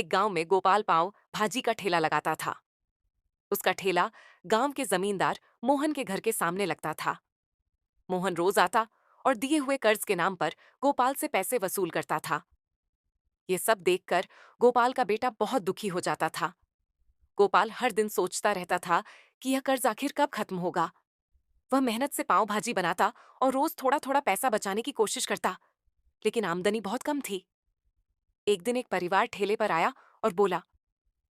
एक गांव में गोपाल पांव भाजी का ठेला लगाता था। उसका ठेला गांव के जमींदार मोहन के घर के सामने लगता था। मोहन रोज आता और दिए हुए कर्ज के नाम पर गोपाल से पैसे वसूल करता था। ये सब देखकर गोपाल का बेटा बहुत दुखी हो जाता था। गोपाल हर दिन सोचता रहता था कि यह कर्ज आखिर कब खत्म होगा। वह मेहनत से पाव भाजी बनाता और रोज थोड़ा थोड़ा पैसा बचाने की कोशिश करता, लेकिन आमदनी बहुत कम थी। एक दिन एक परिवार ठेले पर आया और बोला,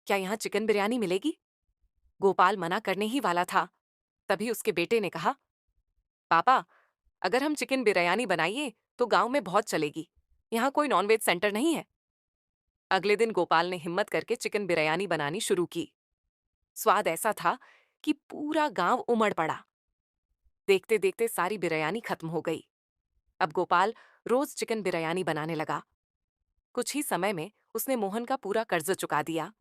क्या यहाँ चिकन बिरयानी मिलेगी? गोपाल मना करने ही वाला था, तभी उसके बेटे ने कहा, पापा, अगर हम चिकन बिरयानी बनाइए तो गांव में बहुत चलेगी। यहाँ कोई नॉनवेज सेंटर नहीं है। अगले दिन गोपाल ने हिम्मत करके चिकन बिरयानी बनानी शुरू की। स्वाद ऐसा था कि पूरा गांव उमड़ पड़ा। देखते देखते सारी बिरयानी खत्म हो गई। अब गोपाल रोज चिकन बिरयानी बनाने लगा। कुछ ही समय में उसने मोहन का पूरा कर्ज चुका दिया।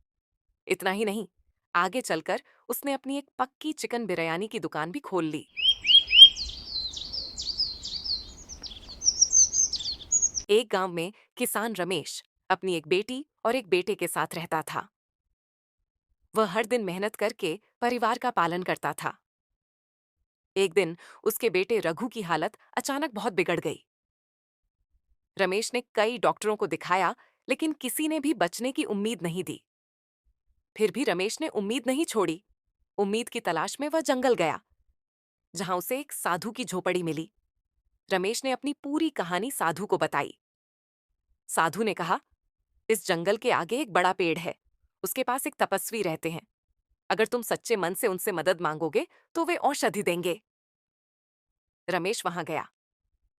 इतना ही नहीं, आगे चलकर उसने अपनी एक पक्की चिकन बिरयानी की दुकान भी खोल ली। एक गांव में किसान रमेश अपनी एक बेटी और एक बेटे के साथ रहता था। वह हर दिन मेहनत करके परिवार का पालन करता था। एक दिन उसके बेटे रघु की हालत अचानक बहुत बिगड़ गई। रमेश ने कई डॉक्टरों को दिखाया, लेकिन किसी ने भी बचने की उम्मीद नहीं दी। फिर भी रमेश ने उम्मीद नहीं छोड़ी। उम्मीद की तलाश में वह जंगल गया, जहां उसे एक साधु की झोपड़ी मिली। रमेश ने अपनी पूरी कहानी साधु को बताई। साधु ने कहा, इस जंगल के आगे एक बड़ा पेड़ है। उसके पास एक तपस्वी रहते हैं। अगर तुम सच्चे मन से उनसे मदद मांगोगे तो वे औषधि देंगे। रमेश वहां गया।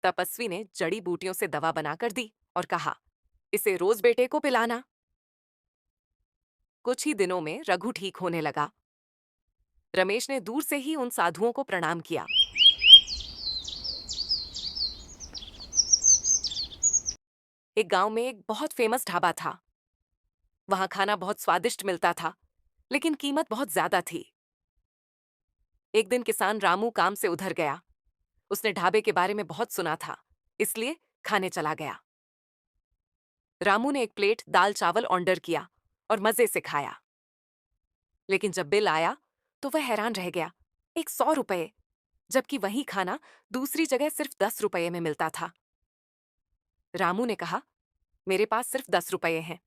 तपस्वी ने जड़ी बूटियों से दवा बनाकर दी और कहा, इसे रोज बेटे को पिलाना। कुछ ही दिनों में रघु ठीक होने लगा। रमेश ने दूर से ही उन साधुओं को प्रणाम किया। एक गांव में एक बहुत फेमस ढाबा था। वहां खाना बहुत स्वादिष्ट मिलता था, लेकिन कीमत बहुत ज्यादा थी। एक दिन किसान रामू काम से उधर गया। उसने ढाबे के बारे में बहुत सुना था, इसलिए खाने चला गया। रामू ने एक प्लेट दाल चावल ऑर्डर किया और मजे से खाया। लेकिन जब बिल आया तो वह हैरान रह गया। 100 रुपये, जबकि वही खाना दूसरी जगह सिर्फ 10 रुपये में मिलता था। रामू ने कहा, मेरे पास सिर्फ 10 रुपये हैं।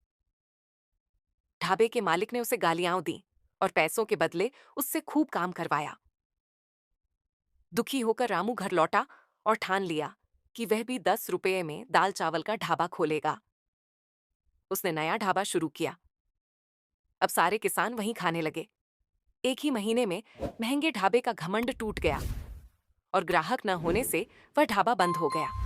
ढाबे के मालिक ने उसे गालियां दी और पैसों के बदले उससे खूब काम करवाया। दुखी होकर रामू घर लौटा और ठान लिया कि वह भी 10 रुपये में दाल चावल का ढाबा खोलेगा। उसने नया ढाबा शुरू किया। अब सारे किसान वहीं खाने लगे। एक ही महीने में महंगे ढाबे का घमंड टूट गया और ग्राहक न होने से वह ढाबा बंद हो गया।